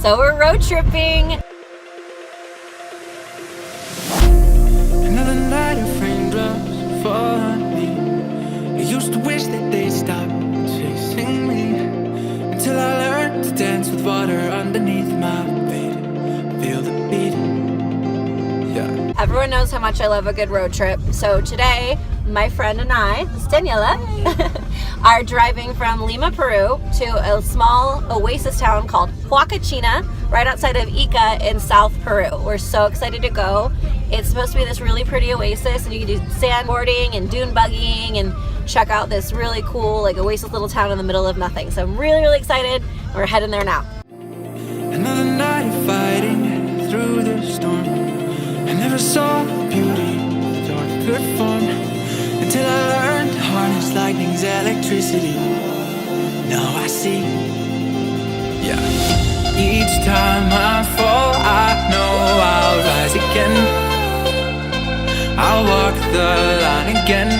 So we're road tripping. Another night of raindrops fall on me. I used to wish that they'd stop chasing me, until I learned to dance with water underneath my feet. Feel the beat. Yeah. Everyone knows how much I love a good road trip. So today, my friend and I, Daniela, are driving from Lima, Peru to a small oasis town called Huacachina, right outside of Ica in South Peru. We're so excited to go. It's supposed to be this really pretty oasis, and you can do sandboarding and dune buggying and check out this really cool like oasis little town in the middle of nothing. So I'm really, really excited. We're heading there now. Another night of fighting through the storm. I never saw beauty dark could form, until I learned to harness lightning's electricity. Now I see. Yeah. Each time I fall, I know I'll rise again. I'll walk the line again.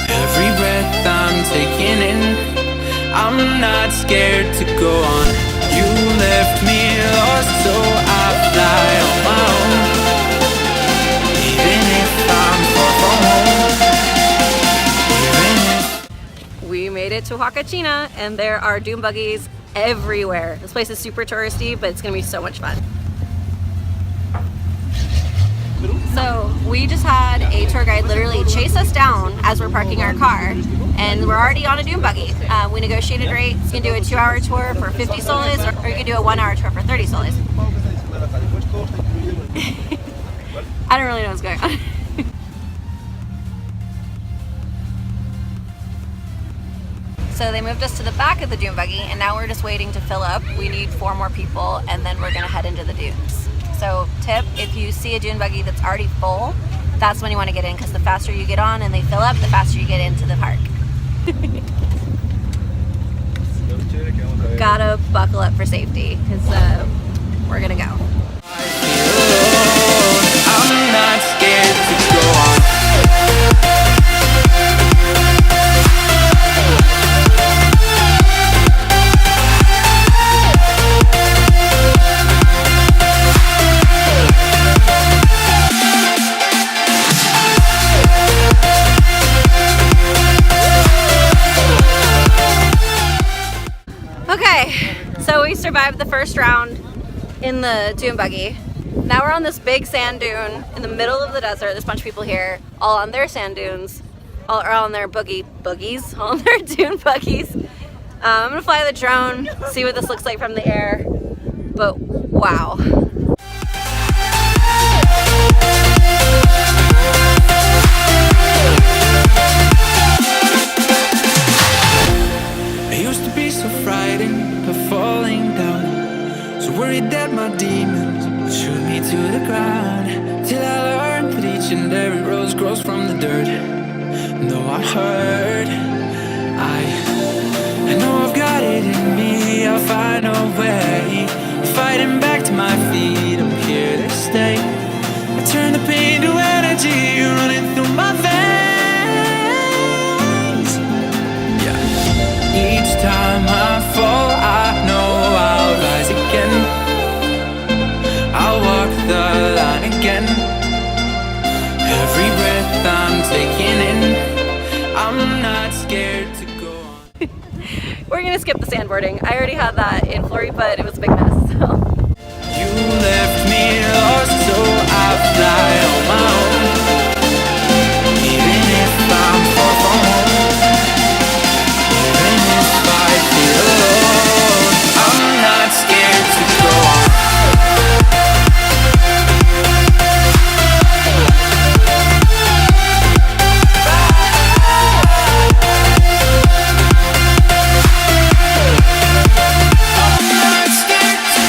Every breath I'm taking in, I'm not scared to go on. You left me lost, so I fly on my own. Even if I'm far from home. We made it to Huacachina, and there are dune buggies everywhere. This place is super touristy, but it's gonna be so much fun. So we just had a tour guide literally chase us down as we're parking our car, and we're already on a dune buggy. We negotiated rates. You can do a 2-hour tour for 50 soles, or you can do a 1-hour tour for 30 soles. I don't really know what's going on. So they moved us to the back of the dune buggy, and now we're just waiting to fill up. We need 4 more people, and then we're gonna head into the dunes. So tip, if you see a dune buggy that's already full, that's when you want to get in, because the faster you get on and they fill up, the faster you get into the park. Gotta buckle up for safety, because we're gonna go. I'm not scared to go on. Okay, so we survived the first round in the dune buggy. Now we're on this big sand dune in the middle of the desert. There's a bunch of people here, all on their sand dunes, all on their buggies, all on their dune buggies. I'm gonna fly the drone, see what this looks like from the air, but wow. Falling down, so worried that my demons would shoot me to the ground, till I learned that each and every rose grows from the dirt. Though I hurt, I know I've got it in me. I'll find a way, fighting back to my feet. I'm here to stay. I turn the pain to energy, running through my veins. Yeah. Each time I fall, I know I'll rise again. I'll walk the line again. Every breath I'm taking in, I'm not scared to go on. We're gonna skip the sandboarding. I already had that in Florida, but it was a big mess, so. You left me lost, so I fly on my own. Even if I'm far from home, even if I feel alone, I'm not scared to go on. I'm not scared to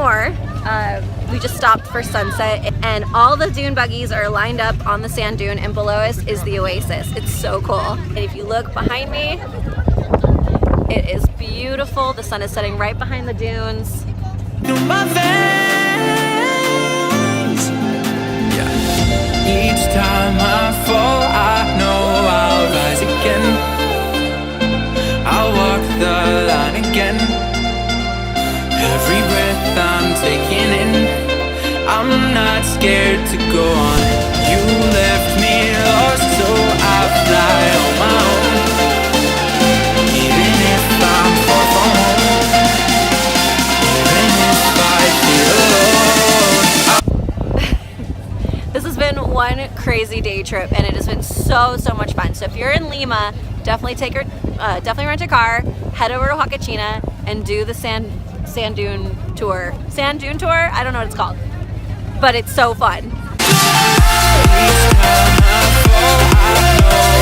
more. We just stopped for sunset, and all the dune buggies are lined up on the sand dune, and below us is the Oasis. It's so cool. And if you look behind me, it is beautiful. The sun is setting right behind the dunes. My veins. Yeah. Each time I fall, I know I'll rise again. I'll walk the line again. Every breath I'm taking in, I'm not scared to go on. You left me lost, so I fly on my own. Even if I'm far from home, even if I feel alone. This has been one crazy day trip, and it has been so much fun. So if you're in Lima, definitely definitely rent a car, head over to Huacachina, and do the sand dune tour. Sand dune tour? I don't know what it's called, but it's so fun. Each time I fall, I know